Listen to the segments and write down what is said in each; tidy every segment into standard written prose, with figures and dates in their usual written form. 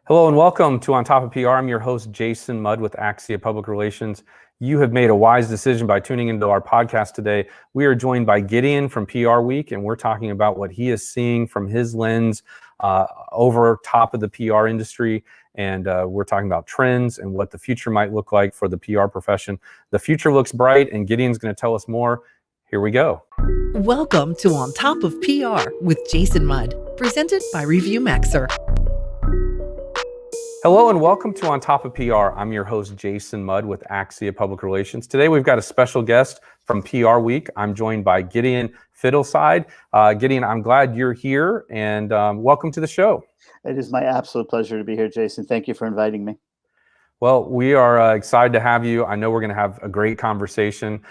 Hello and welcome to On Top of PR. I'm your host, Jason Mudd with Axia Public Relations. You have made a wise decision by tuning into our podcast today. We are joined by Gideon from PR Week, and we're talking about what he is seeing from his lens over top of the PR industry. And we're talking about trends and what the future might look like for the PR profession. The future looks bright, and Gideon's going to tell us more. Here we go. Welcome to On Top of PR with Jason Mudd, presented by Review Maxer. Hello and welcome to On Top of PR. I'm your host, Jason Mudd with Axia Public Relations. Today we've got a special guest from PR Week. I'm joined by Gideon Fiddleside. Gideon, I'm glad you're here and welcome to the show. It is my absolute pleasure to be here, Jason. Thank you for inviting me. Well, we are excited to have you. I know we're going to have a great conversation.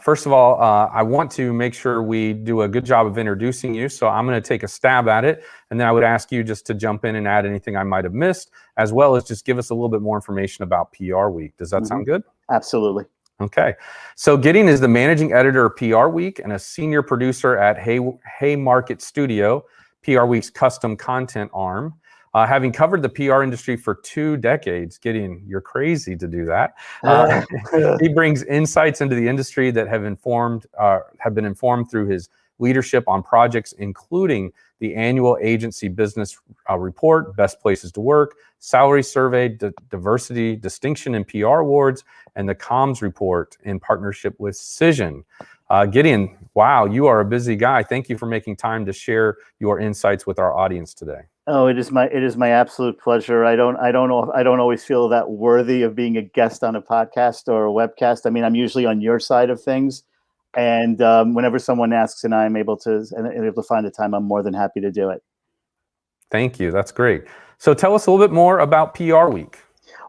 First of all, I want to make sure we do a good job of introducing you. So I'm going to take a stab at it. And then I would ask you just to jump in and add anything I might have missed, as well as just give us a little bit more information about PR Week. Does that sound good? Absolutely. Okay. So Gideon is the managing editor of PR Week and a senior producer at Haymarket Studio, PR Week's custom content arm. Having covered the PR industry for 2 decades, Gideon, you're crazy to do that. He brings insights into the industry that have been informed through his leadership on projects, including the annual agency business report, Best Places to Work, Salary Survey, Diversity Distinction in PR Awards, and the Comms Report in partnership with Cision. Gideon, wow, you are a busy guy. Thank you for making time to share your insights with our audience today. Oh, it is my absolute pleasure. I don't always feel that worthy of being a guest on a podcast or a webcast. I mean, I'm usually on your side of things, and whenever someone asks and I'm able to find the time, I'm more than happy to do it. Thank you. That's great. So tell us a little bit more about PR Week.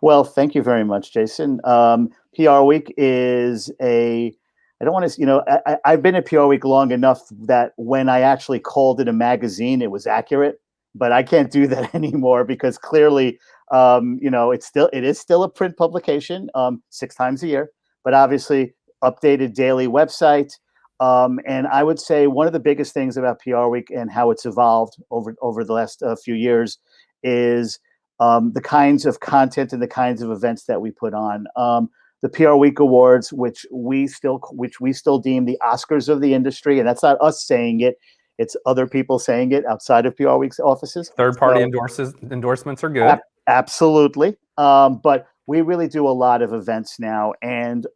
Well, thank you very much, Jason. PR Week is I don't want to, I've been at PR Week long enough that when I actually called it a magazine, it was accurate. But I can't do that anymore because clearly, it is still a print publication 6 times a year, but obviously updated daily website. And I would say one of the biggest things about PR Week and how it's evolved over the last few years is the kinds of content and the kinds of events that we put on. The PR Week Awards, which we still deem the Oscars of the industry, and that's not us saying it. It's other people saying it outside of PR Week's offices. Third-party endorsements are good. Absolutely. But we really do a lot of events now. And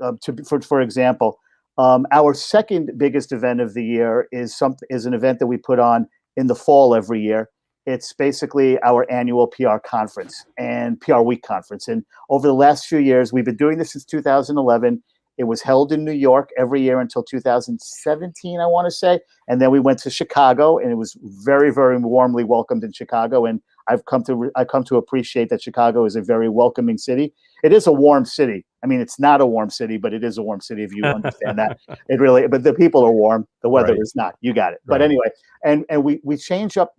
for example, our second biggest event of the year is an event that we put on in the fall every year. It's basically our annual PR conference and PR Week conference. And over the last few years, we've been doing this since 2011. It was held in New York every year until 2017, I want to say. And then we went to Chicago, and it was very, very warmly welcomed in Chicago. And I've come to appreciate that Chicago is a very welcoming city. It is a warm city. I mean, it's not a warm city, but it is a warm city if you understand that. But the people are warm. The weather is not. You got it. Right. But anyway, and we change up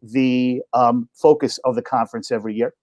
the focus of the conference every year.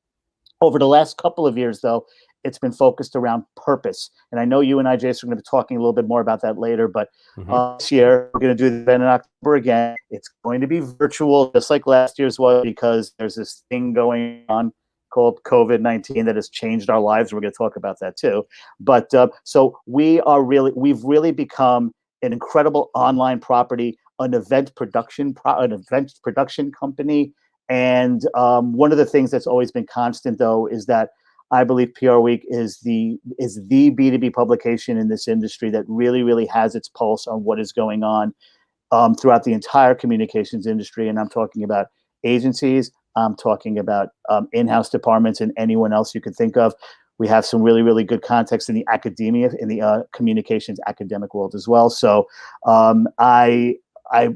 Over the last couple of years, though, it's been focused around purpose. And I know you and I, Jason, are going to be talking a little bit more about that later. But this year, we're going to do the event in October again. It's going to be virtual, just like last year's was, because there's this thing going on called COVID-19 that has changed our lives. We're going to talk about that too. But so we've really become an incredible online property, an event production company. And one of the things that's always been constant, though, is that I believe PR Week is the B2B publication in this industry that really, really has its pulse on what is going on throughout the entire communications industry. And I'm talking about agencies. I'm talking about in-house departments and anyone else you could think of. We have some really, really good context in the academia, in the communications academic world as well. So my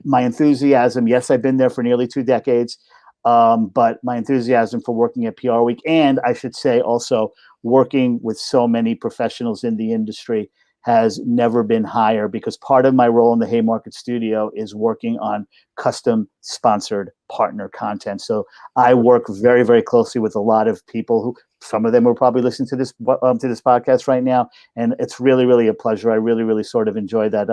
enthusiasm, yes, I've been there for nearly 2 decades. But my enthusiasm for working at PR Week, and I should say also working with so many professionals in the industry, has never been higher, because part of my role in the Haymarket Studio is working on custom sponsored partner content. So I work very, very closely with a lot of people who, some of them will probably listen to this podcast right now, and it's really, really a pleasure. I really, really sort of enjoy that.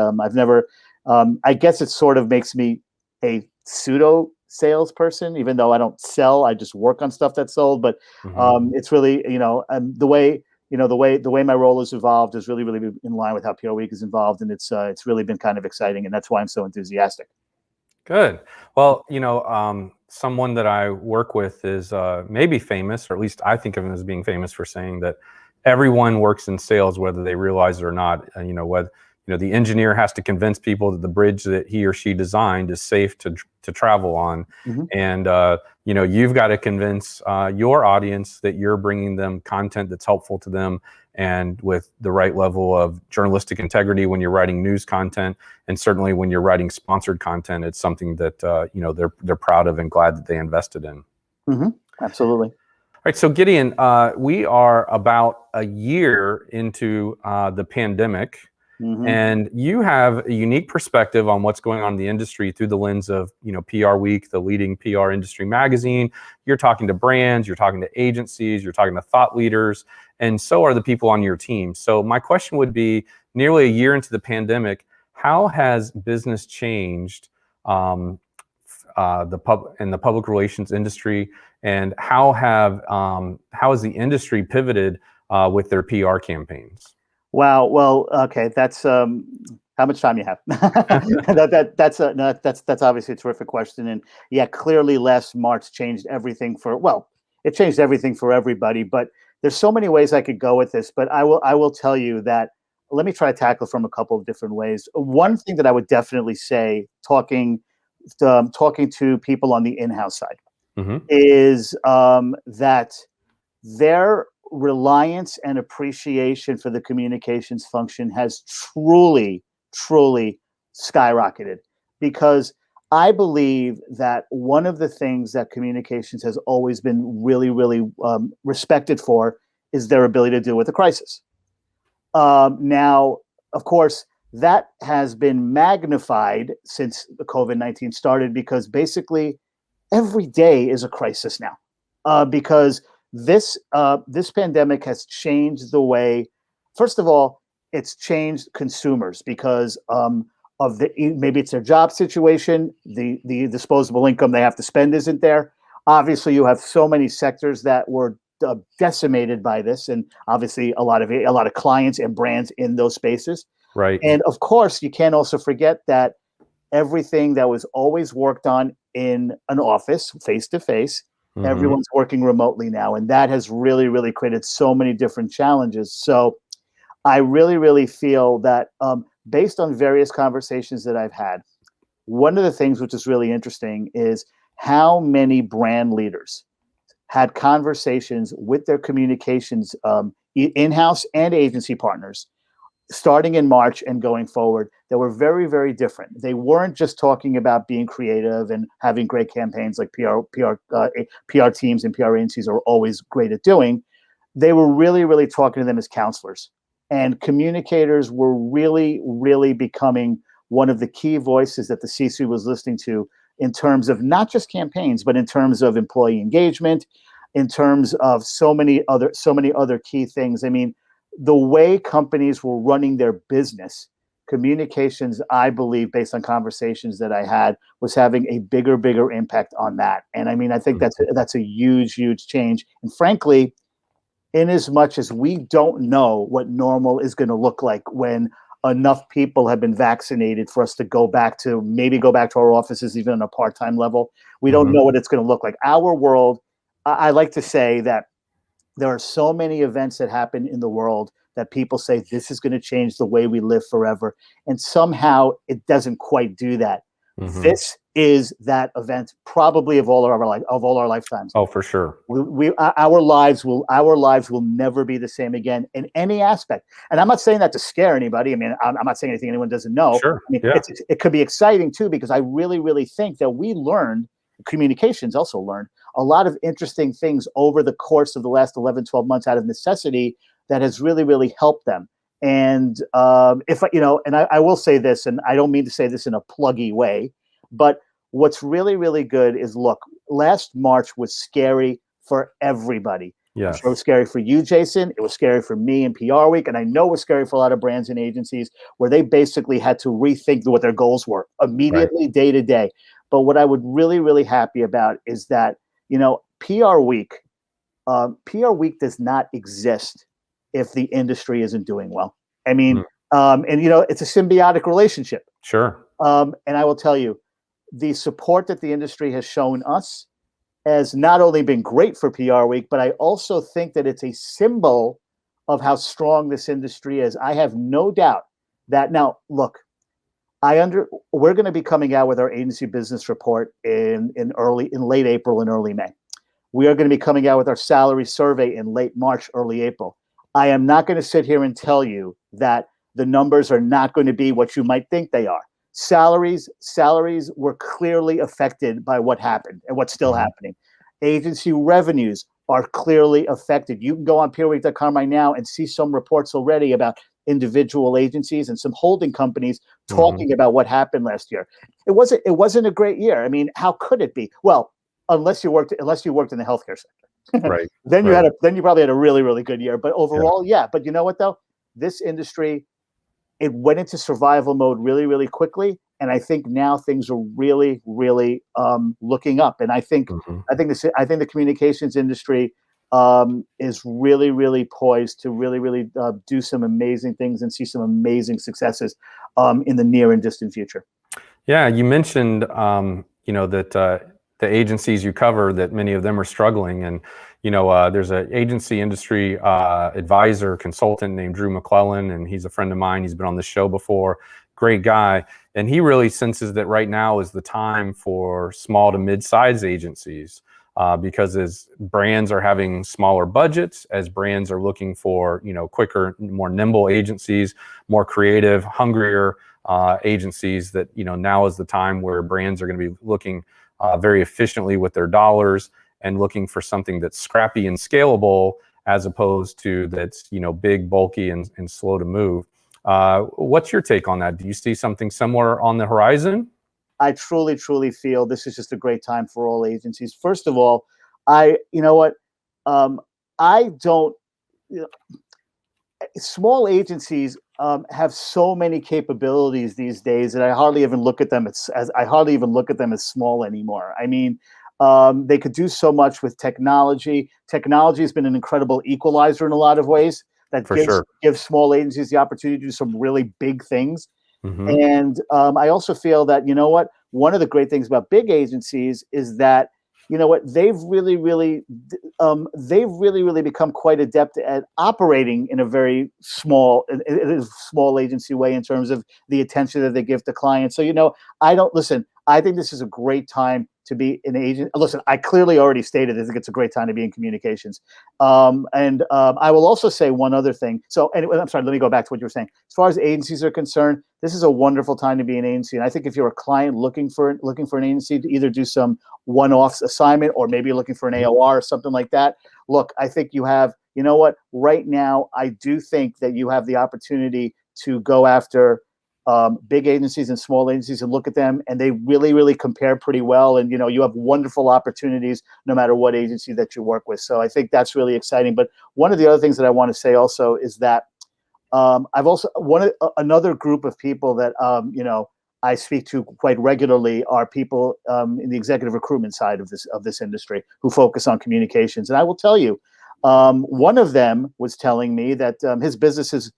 I guess it sort of makes me a pseudo salesperson, even though I don't sell. I just work on stuff that's sold. But Mhm. it's really, the way my role has evolved is really, really in line with how PR Week is involved, and it's really been kind of exciting, and that's why I'm so enthusiastic. Good. Well, someone that I work with is maybe famous, or at least I think of him as being famous for saying that everyone works in sales, whether they realize it or not. Whether the engineer has to convince people that the bridge that he or she designed is safe to travel on, Mhm. and you've got to convince your audience that you're bringing them content that's helpful to them, and with the right level of journalistic integrity when you're writing news content, and certainly when you're writing sponsored content, it's something that they're proud of and glad that they invested in. Mhm. Absolutely. All right, so Gideon, we are about a year into the pandemic, Mhm. and you have a unique perspective on what's going on in the industry through the lens of PR Week, the leading PR industry magazine. You're talking to brands, you're talking to agencies, you're talking to thought leaders, and so are the people on your team. So my question would be, nearly a year into the pandemic, how has business changed in the public relations industry, and how has the industry pivoted with their PR campaigns? Wow. Well, okay. That's how much time you have. That's obviously a terrific question, and yeah, clearly last March changed everything it changed everything for everybody. But there's so many ways I could go with this, but I will tell you that. Let me try to tackle from a couple of different ways. One thing that I would definitely say, talking to people on the in-house side, Hmm. is that their reliance and appreciation for the communications function has truly, truly skyrocketed, because I believe that one of the things that communications has always been really, really respected for is their ability to deal with a crisis. Now, of course, that has been magnified since the COVID-19 started, because basically every day is a crisis now, because this pandemic has changed the way. First of all, it's changed consumers because maybe it's their job situation, the disposable income they have to spend isn't there. Obviously, you have so many sectors that were decimated by this, and obviously a lot of clients and brands in those spaces. Right. And of course, you can't also forget that everything that was always worked on in an office face to face, Hmm. everyone's working remotely now. And that has really, really created so many different challenges. So I really, really feel that, based on various conversations that I've had, one of the things which is really interesting is how many brand leaders had conversations with their communications, in-house and agency partners, starting in March and going forward, that were very, very different. They weren't just talking about being creative and having great campaigns like PR teams and PR agencies are always great at doing. They were really, really talking to them as counselors. And communicators were really, really becoming one of the key voices that the C-suite was listening to, in terms of not just campaigns, but in terms of employee engagement, in terms of so many other key things. I mean, the way companies were running their business, communications, I believe, based on conversations that I had, was having a bigger impact on that. And I mean, I think that's a huge, huge change. And frankly, in as much as we don't know what normal is going to look like when enough people have been vaccinated for us to go back to our offices, even on a part-time level, we don't Hmm. know what it's going to look like. Our world, I like to say that there are so many events that happen in the world that people say this is going to change the way we live forever. And somehow it doesn't quite do that. Hmm. This is that event, probably of all our lifetimes. Oh, for sure. Our lives will never be the same again in any aspect. And I'm not saying that to scare anybody. I mean, I'm not saying anything anyone doesn't know. Sure. I mean, Yeah. it could be exciting too, because I really, really think that communications also learned a lot of interesting things over the course of the last 11, 12 months out of necessity, that has really, really helped them. And I will say this, and I don't mean to say this in a pluggy way, but what's really, really good is, look, last March was scary for everybody. I'm sure it was Yes. scary for you, Jason. It was scary for me and PR Week. And I know it was scary for a lot of brands and agencies, where they basically had to rethink what their goals were Right. immediately, day to day. But what I would really, really happy about is that, PR Week, PR Week does not exist if the industry isn't doing well. I mean, Mm, and it's a symbiotic relationship. sure. And I will tell you, the support that the industry has shown us has not only been great for PR Week, but I also think that it's a symbol of how strong this industry is. I have no doubt that now, look, we're going to be coming out with our agency business report in late April and early May. We are going to be coming out with our salary survey in late March, early April. I am not going to sit here and tell you that the numbers are not going to be what you might think they are. Salaries were clearly affected by what happened and what's still happening. Agency revenues are clearly affected. You can go on PeerWeek.com right now and see some reports already about individual agencies and some holding companies talking about what happened last year. It wasn't a great year. I mean, how could it be? Well, unless you worked in the healthcare sector. Right. Then you right. then you probably had a really, really good year. But overall, yeah. But you know what though? This industry, it went into survival mode really, really quickly. And I think now things are really, really looking up. And I think Mhm. the communications industry is really, really poised to really, really do some amazing things and see some amazing successes in the near and distant future. Yeah, you mentioned, that the agencies you cover, that many of them are struggling. And, there's an agency industry advisor consultant named Drew McClellan, and he's a friend of mine. He's been on the show before. Great guy. And he really senses that right now is the time for small to mid-size agencies because as brands are having smaller budgets, as brands are looking for, quicker, more nimble agencies, more creative, hungrier agencies, that now is the time where brands are going to be looking very efficiently with their dollars and looking for something that's scrappy and scalable, as opposed to that's big, bulky, and slow to move. What's your take on that? Do you see something similar on the horizon? I truly, truly feel this is just a great time for all agencies. First of all, you know what, I don't. Small agencies have so many capabilities these days that I hardly even look at them as small anymore. I mean, they could do so much with technology. Technology has been an incredible equalizer in a lot of ways that For sure. gives small agencies the opportunity to do some really big things. Hmm. And I also feel that, one of the great things about big agencies is that, they've really, really become quite adept at operating in a very small agency way in terms of the attention that they give to clients. So, I think this is a great time to be an agent. Listen, I clearly already stated I think it's a great time to be in communications. And I will also say one other thing. So anyway, I'm sorry, let me go back to what you were saying. As far as agencies are concerned, this is a wonderful time to be an agency. And I think if you're a client looking for an agency to either do some one-off assignment or maybe you're looking for an AOR or something like that, look, I think you have, right now, I do think that you have the opportunity to go after big agencies and small agencies and look at them, and they really, really compare pretty well. And you have wonderful opportunities no matter what agency that you work with. So I think that's really exciting. But one of the other things that I want to say also is that I've also another group of people that I speak to quite regularly are people in the executive recruitment side of this industry who focus on communications. And I will tell you, one of them was telling me that his business is.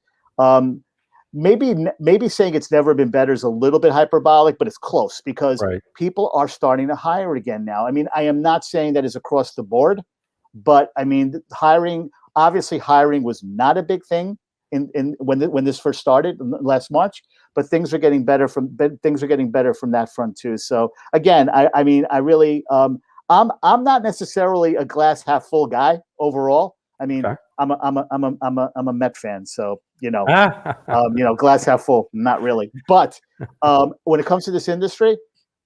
Maybe saying it's never been better is a little bit hyperbolic, but it's close because Right. people are starting to hire again now. I mean, I am not saying that is across the board, but I mean, hiring was not a big thing when this first started last March, but things are getting better from that front too. So again, I mean, I really, I'm not necessarily a glass half full guy overall. I mean, Okay. I'm a Met fan, so Ah, glass half full, not really. But when it comes to this industry,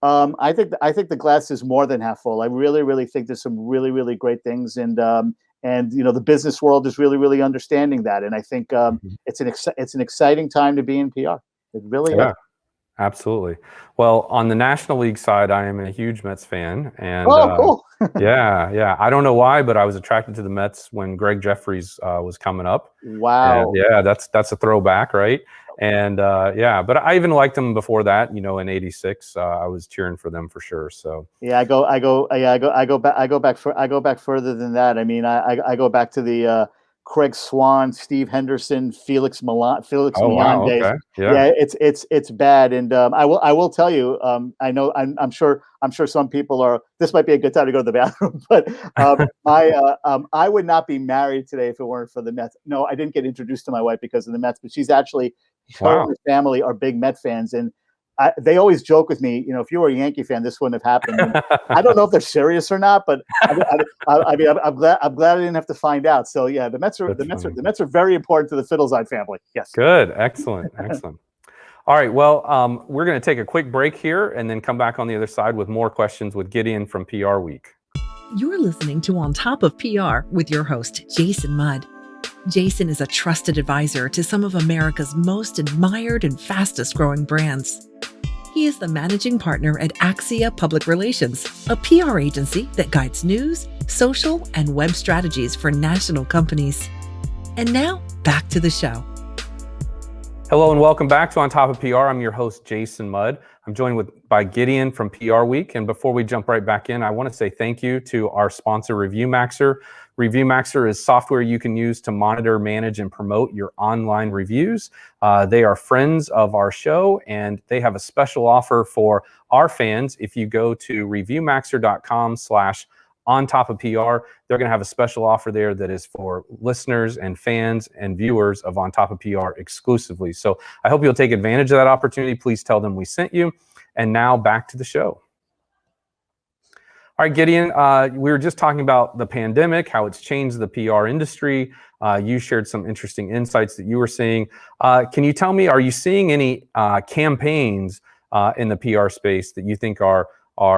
I think the glass is more than half full. I really, really think there's some really, really great things, and the business world is really, really understanding that. And I think mhm. it's an exciting time to be in PR. It really is. Yeah. Absolutely. Well, on the National League side, I am a huge Mets fan, and Oh, cool. yeah. I don't know why, but I was attracted to the Mets when Greg Jeffries was coming up, and Wow. yeah, that's a throwback, right? And yeah, but I even liked them before that. In '86, I was cheering for them for sure. So Yeah, I go back further than that. I mean, I go back to the Craig Swan, Steve Henderson, Felix oh Millan wow, days. okay, yeah. Yeah, it's bad, and I will tell you. I know I'm sure some people are. This might be a good time to go to the bathroom, but I would not be married today if it weren't for the Mets. No, I didn't get introduced to my wife because of the Mets, but she's actually her and Wow. her family are big Met fans, and they always joke with me. If you were a Yankee fan, this wouldn't have happened. And I don't know if they're serious or not, but I'm glad I didn't have to find out. So yeah, That's funny. the Mets are very important to the Fiddleside family. Yes. Good, excellent, excellent. All right, well, we're going to take a quick break here and then come back on the other side with more questions with Gideon from PR Week. You're listening to On Top of PR with your host, Jason Mudd. Jason is a trusted advisor to some of America's most admired and fastest growing brands. He is the managing partner at Axia Public Relations, a PR agency that guides news, social, and web strategies for national companies. And now, back to the show. Hello and welcome back to On Top of PR. I'm your host, Jason Mudd. I'm joined by Gideon from PR Week. And before we jump right back in, I want to say thank you to our sponsor, ReviewMaxer. ReviewMaxer is software you can use to monitor, manage, and promote your online reviews. They are friends of our show, and they have a special offer for our fans. If you go to reviewmaxer.com/on top of PR, they're going to have a special offer there that is for listeners and fans and viewers of On Top of PR exclusively. So I hope you'll take advantage of that opportunity. Please tell them we sent you. And now back to the show. All right, Gideon, we were just talking about the pandemic, how it's changed the PR industry. You shared some interesting insights that you were seeing. Can you tell me, are you seeing any campaigns in the PR space that you think are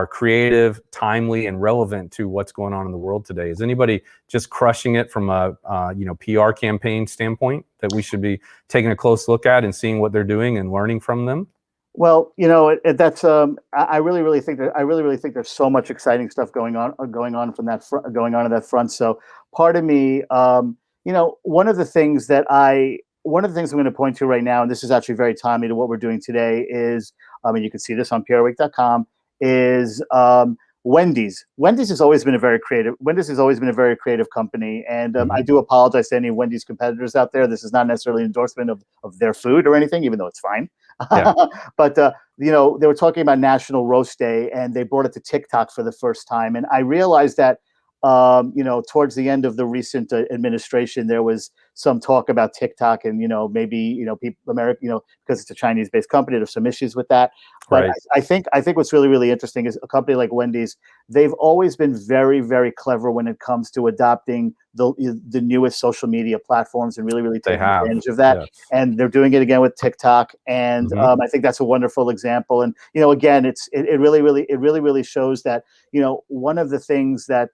creative, timely, and relevant to what's going on in the world today? Is anybody just crushing it from a PR campaign standpoint that we should be taking a close look at and seeing what they're doing and learning from them? Well, that's I really, really think there's so much exciting stuff going on from that going on in that front. So part of me, one of the things I'm going to point to right now, and this is actually very timely to what we're doing today, is, and you can see this on prweek.com, is Wendy's. Wendy's has always been a very creative company, and I do apologize to any Wendy's competitors out there. This is not necessarily an endorsement of their food or anything, even though it's fine. Yeah. But they were talking about National Roast Day, and they brought it to TikTok for the first time. And I realized that towards the end of the recent administration, there was some talk about TikTok, and maybe people, America, because it's a Chinese-based company, there's some issues with that. But Right. I think what's really, really interesting is a company like Wendy's. They've always been very, very clever when it comes to adopting the newest social media platforms and really, really taking advantage of that. Yes. And they're doing it again with TikTok, and I think that's a wonderful example. And again, it really shows that one of the things that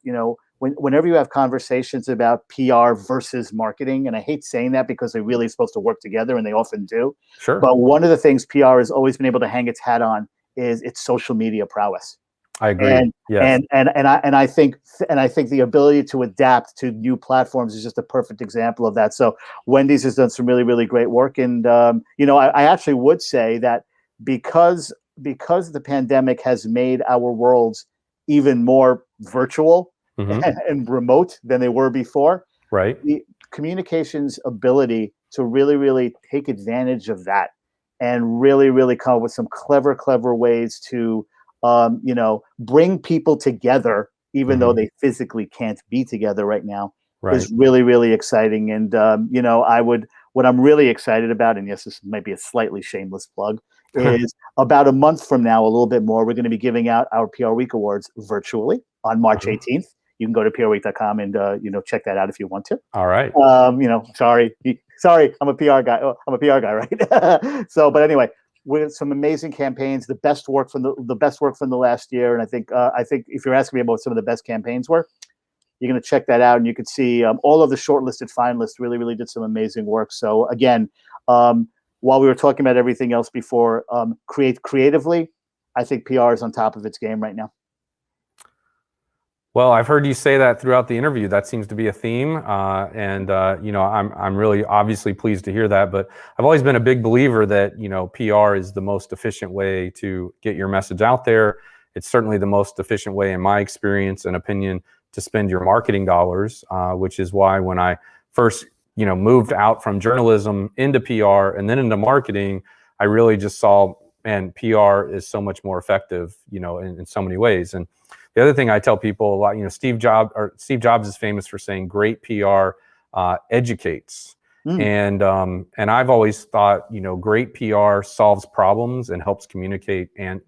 whenever you have conversations about PR versus marketing, and I hate saying that because they're really supposed to work together, and they often do. Sure. But one of the things PR has always been able to hang its hat on is its social media prowess. I agree. And Yes. I think the ability to adapt to new platforms is just a perfect example of that. So Wendy's has done some really, really great work, and I actually would say that because the pandemic has made our worlds even more virtual and remote than they were before, Right. the communications ability to really, really take advantage of that and really, really come up with some clever ways to bring people together, even though they physically can't be together right now, Right. is really, really exciting. And, what I'm really excited about, and yes, this might be a slightly shameless plug, is about a month from now, a little bit more, we're going to be giving out our PR Week Awards virtually on March 18th. You can go to prweek.com and, check that out if you want to. All right. Sorry, I'm a PR guy. Oh, I'm a PR guy, right? So, but anyway, with some amazing campaigns, the best work from the last year. And I think if you're asking me about what some of the best campaigns were, you're going to check that out, and you can see all of the shortlisted finalists really, really did some amazing work. So again, while we were talking about everything else before, creatively, I think PR is on top of its game right now. Well, I've heard you say that throughout the interview. That seems to be a theme, and I'm really obviously pleased to hear that. But I've always been a big believer that PR is the most efficient way to get your message out there. It's certainly the most efficient way, in my experience and opinion, to spend your marketing dollars. Which is why when I first moved out from journalism into PR and then into marketing, I really just saw, man, PR is so much more effective, in so many ways. And the other thing I tell people a lot, Steve Jobs is famous for saying great PR educates. And I've always thought, great PR solves problems and helps communicate and,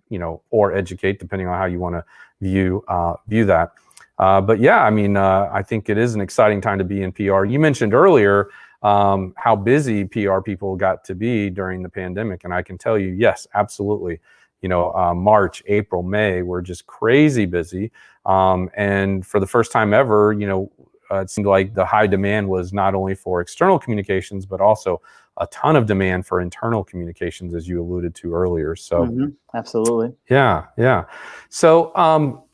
or educate, depending on how you want to view that. But yeah, I mean, I think it is an exciting time to be in PR. You mentioned earlier how busy PR people got to be during the pandemic. And I can tell you, yes, absolutely. March, April, May, we're just crazy busy. And for the first time ever, it seemed like the high demand was not only for external communications, but also a ton of demand for internal communications, as you alluded to earlier. So absolutely. Yeah. So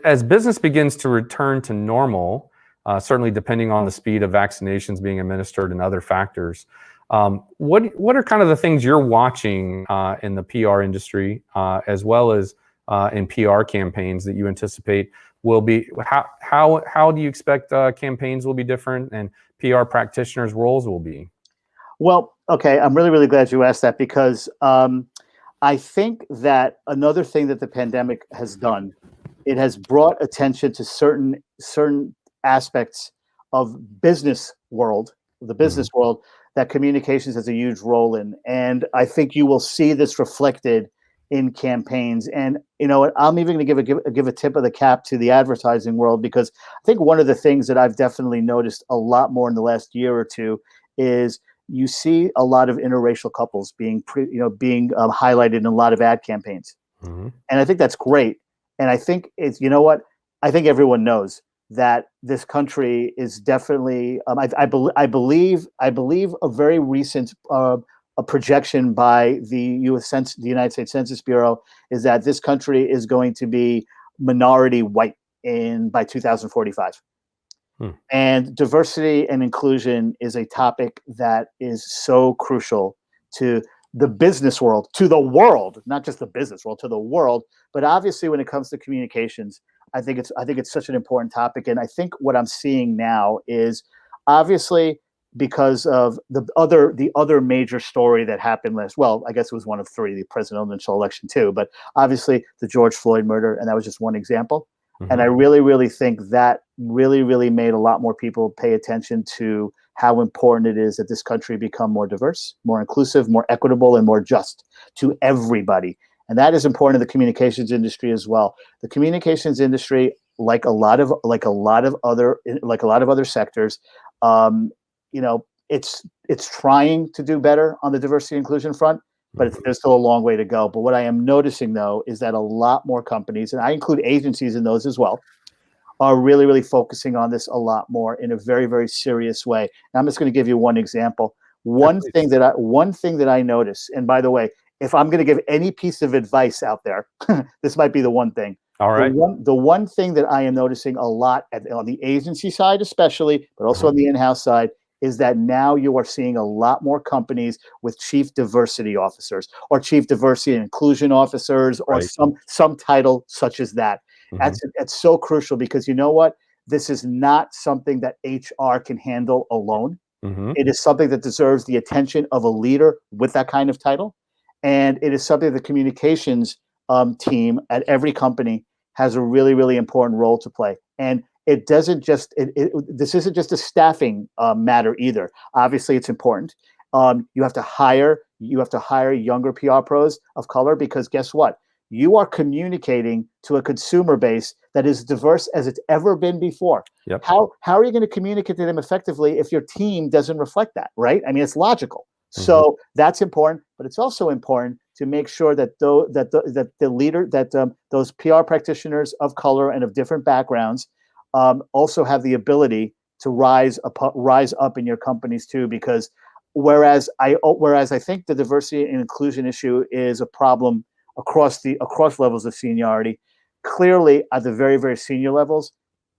as business begins to return to normal, certainly depending on the speed of vaccinations being administered and other factors, what are kind of the things you're watching in the PR industry, as well as in PR campaigns that you anticipate will be? How do you expect campaigns will be different and PR practitioners' roles will be? Well, okay, I'm really, really glad you asked that, because I think that another thing that the pandemic has done, it has brought attention to certain aspects of the business world, that communications has a huge role in. And I think you will see this reflected in campaigns. And I'm even going to give a tip of the cap to the advertising world, because I think one of the things that I've definitely noticed a lot more in the last year or two is you see a lot of interracial couples being highlighted in a lot of ad campaigns. And I think that's great. And I think it's, I think everyone knows that this country is definitely, I believe a very recent a projection by the United States Census Bureau is that this country is going to be minority white by 2045. And diversity and inclusion is a topic that is so crucial to the business world, to the world, not just the business world, to the world. But obviously, when it comes to communications, I think it's such an important topic. And I think what I'm seeing now is, obviously, because of the other major story that happened I guess it was one of three, the presidential election too, but obviously the George Floyd murder, and that was just one example. And I really, really think that really, really made a lot more people pay attention to how important it is that this country become more diverse, more inclusive, more equitable, and more just to everybody. And that is important in the communications industry as well. The communications industry, like a lot of other sectors, it's trying to do better on the diversity and inclusion front, but there's still a long way to go. But what I am noticing, though, is that a lot more companies, and I include agencies in those as well, are really, really focusing on this a lot more in a very, very serious way. And I'm just going to give you one example. One thing that I notice, and by the way, if I'm going to give any piece of advice out there, this might be the one thing. All right. The one thing that I am noticing a lot on the agency side, especially, but also on the in-house side, is that now you are seeing a lot more companies with chief diversity officers or chief diversity and inclusion officers, or some title such as that. That's so crucial, because you know what? This is not something that HR can handle alone. It is something that deserves the attention of a leader with that kind of title. And it is something the communications team at every company has a really, really important role to play. And it doesn't just, this isn't just a staffing matter either. Obviously, it's important. You have to hire younger PR pros of color, because guess what? You are communicating to a consumer base that is diverse as it's ever been before. Yep. How are you going to communicate to them effectively if your team doesn't reflect that, right? I mean, it's logical. So that's important, but it's also important to make sure that those PR practitioners of color and of different backgrounds also have the ability to rise up in your companies too, because whereas I think the diversity and inclusion issue is a problem across levels of seniority. Clearly, at the very, very senior levels,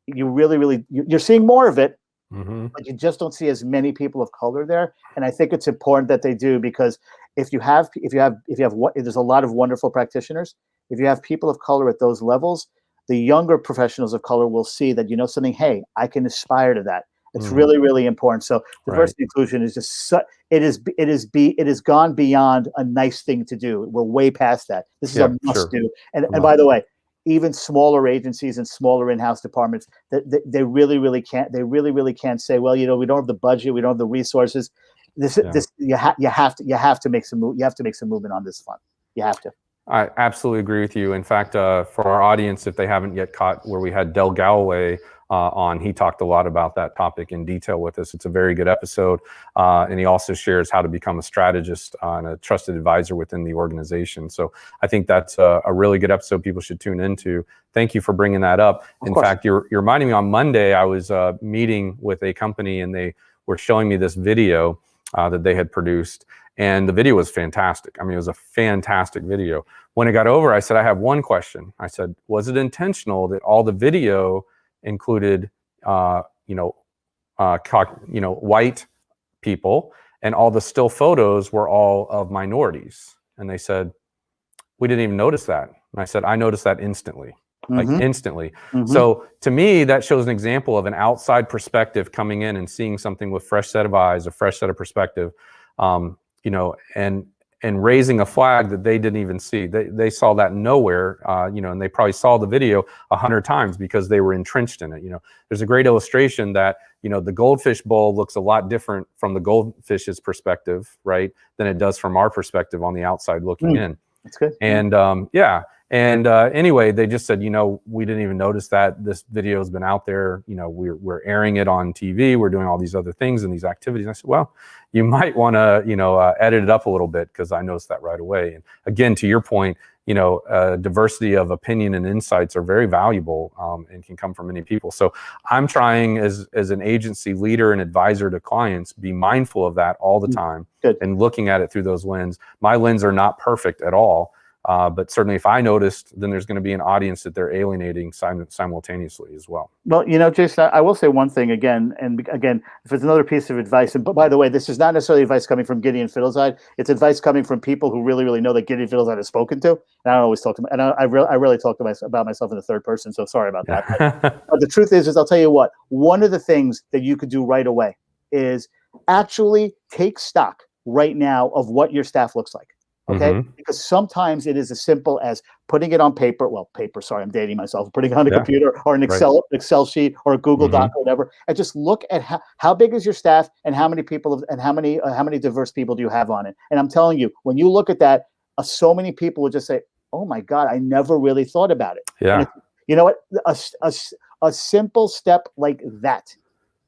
you're seeing more of it, but you just don't see as many people of color there. And I think it's important that they do, because if there's a lot of wonderful practitioners. If you have people of color at those levels, the younger professionals of color will see that, something, hey, I can aspire to that. It's really, really important. So diversity inclusion is just it has gone beyond a nice thing to do. We're way past that. This is a must do. And by the way, even smaller agencies and smaller in-house departments, they really can't say, well, we don't have the budget, we don't have the resources. You have to make some movement on this front. You have to. I absolutely agree with you. In fact, for our audience, if they haven't yet caught where we had Del Galloway on, he talked a lot about that topic in detail with us. It's a very good episode. And he also shares how to become a strategist and a trusted advisor within the organization. So I think that's a really good episode people should tune into. Thank you for bringing that up. In fact, you're reminding me, on Monday, I was meeting with a company and they were showing me this video that they had produced. And the video was fantastic. I mean, it was a fantastic video. When it got over, I said, I have one question. I said, was it intentional that all the video included, white people, and all the still photos were all of minorities? And they said, we didn't even notice that. And I said, I noticed that instantly, like instantly. So to me, that shows an example of an outside perspective coming in and seeing something with fresh set of eyes, a fresh set of perspective. And raising a flag that they didn't even see. They saw that nowhere, and they probably saw the video 100 times because they were entrenched in it. There's a great illustration that, the goldfish bowl looks a lot different from the goldfish's perspective, right, than it does from our perspective on the outside looking in. That's good. And anyway, they just said, we didn't even notice that this video has been out there. We're airing it on TV. We're doing all these other things and these activities. And I said, well, you might want to, edit it up a little bit, because I noticed that right away. And again, to your point, diversity of opinion and insights are very valuable and can come from many people. So I'm trying as an agency leader and advisor to clients, be mindful of that all the time. Good. And looking at it through those lenses. My lenses are not perfect at all. But certainly if I noticed, then there's going to be an audience that they're alienating simultaneously as well. Well, Jason, I will say one thing again, if it's another piece of advice, but by the way, this is not necessarily advice coming from Gideon Fiddleside. It's advice coming from people who really, really know that Gideon Fiddleside has spoken to. And I don't always talk to them. And I really talk to about myself in the third person. So sorry about that. But the truth is I'll tell you what, one of the things that you could do right away is actually take stock right now of what your staff looks like. Okay, because sometimes it is as simple as putting it on paper. Well, paper. Sorry, I'm dating myself. Putting it on a computer or an Excel sheet or a Google Doc or whatever, and just look at how big is your staff and how many people and how many diverse people do you have on it. And I'm telling you, when you look at that, so many people will just say, "Oh my God, I never really thought about it." Yeah. You know what? A simple step like that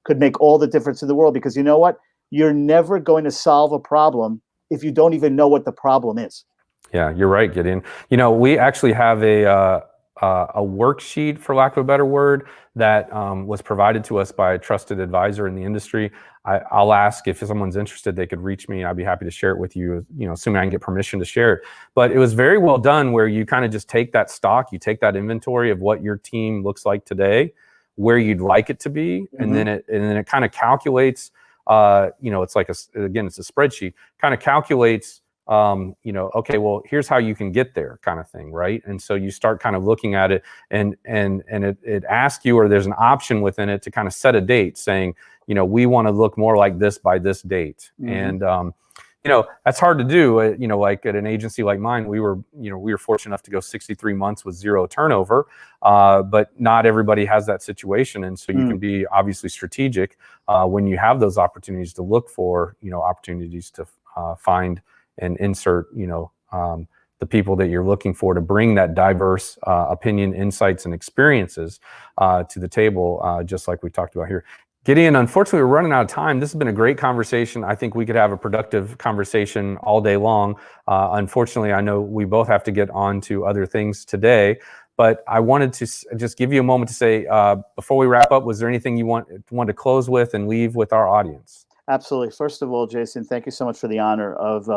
could make all the difference in the world, because you know what? You're never going to solve a problem if you don't even know what the problem is. Yeah, you're right, Gideon. We actually have a worksheet, for lack of a better word, that was provided to us by a trusted advisor in the industry. I'll ask if someone's interested, they could reach me. I'd be happy to share it with you, assuming I can get permission to share it. But it was very well done, where you kind of just take that stock, you take that inventory of what your team looks like today, where you'd like it to be, and then it kind of calculates. It's like it's a spreadsheet, kind of calculates, okay, well, here's how you can get there, kind of thing, right? And so you start kind of looking at it, and it asks you, or there's an option within it to kind of set a date, saying, we want to look more like this by this date. And that's hard to do. Like at an agency like mine, we were fortunate enough to go 63 months with zero turnover, but not everybody has that situation. And so you can be obviously strategic when you have those opportunities to look for, opportunities to find and insert, the people that you're looking for to bring that diverse opinion, insights, and experiences to the table, just like we talked about here. Gideon, unfortunately, we're running out of time. This has been a great conversation. I think we could have a productive conversation all day long. Unfortunately, I know we both have to get on to other things today, but I wanted to just give you a moment to say, before we wrap up, was there anything you want to close with and leave with our audience? Absolutely. First of all, Jason, thank you so much for the honor of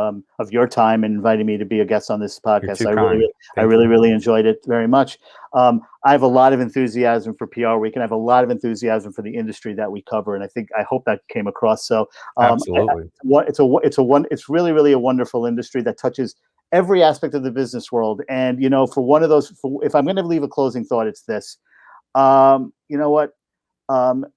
your time and inviting me to be a guest on this You're podcast. too I kind. Thank really, you. really enjoyed it very much. I have a lot of enthusiasm for PR Week, and I have a lot of enthusiasm for the industry that we cover. And I hope that came across. So, Absolutely. it's really, really a wonderful industry that touches every aspect of the business world. And if I'm going to leave a closing thought, it's this. You know what?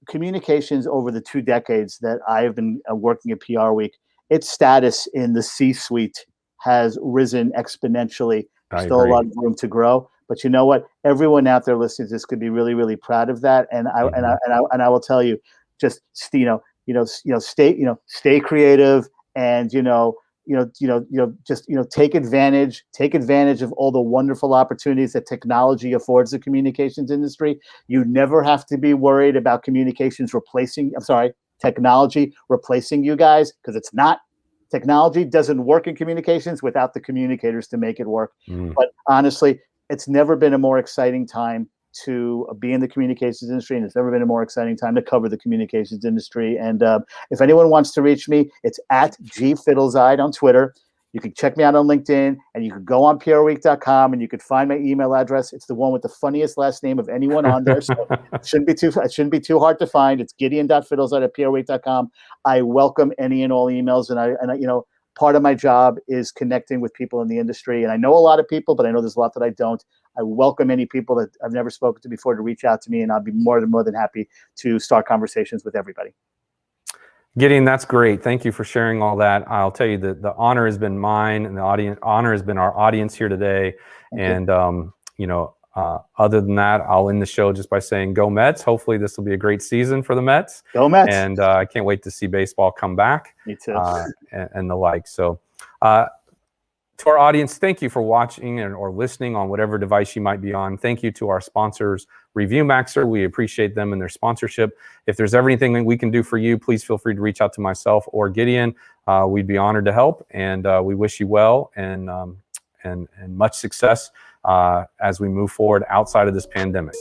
Communications over the 2 decades that I've been working at PR Week, its status in the C-suite has risen exponentially. I Still agree. a lot of room to grow, but you know what? Everyone out there listening to this could be really, really proud of that. And I will tell you, just stay creative, and take advantage of all the wonderful opportunities that technology affords the communications industry. You never have to be worried about technology replacing you guys, because it's not. Technology doesn't work in communications without the communicators to make it work. But honestly, it's never been a more exciting time to be in the communications industry, and it's never been a more exciting time to cover the communications industry. And if anyone wants to reach me, it's at gfiddleside on Twitter. You can check me out on LinkedIn, and you can go on prweek.com, and you can find my email address. It's the one with the funniest last name of anyone on there, so it shouldn't be too hard to find. It's gideon.fiddleside@prweek.com. I welcome any and all emails, and I part of my job is connecting with people in the industry, and I know a lot of people, but I know there's a lot that I don't. I welcome any people that I've never spoken to before to reach out to me, and I'll be more than happy to start conversations with everybody. Gideon, that's great. Thank you for sharing all that. I'll tell you that the honor has been mine, and the honor has been our audience here today. Thank And other than that, I'll end the show just by saying, go Mets. Hopefully this will be a great season for the Mets. Go Mets. And I can't wait to see baseball come back. Me too. And the like. So to our audience, thank you for watching or listening on whatever device you might be on. Thank you to our sponsors, ReviewMaxer. We appreciate them and their sponsorship. If there's anything that we can do for you, please feel free to reach out to myself or Gideon. We'd be honored to help, and we wish you well and much success as we move forward outside of this pandemic.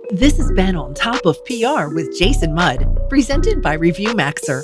This has been On Top of PR with Jason Mudd, presented by ReviewMaxer.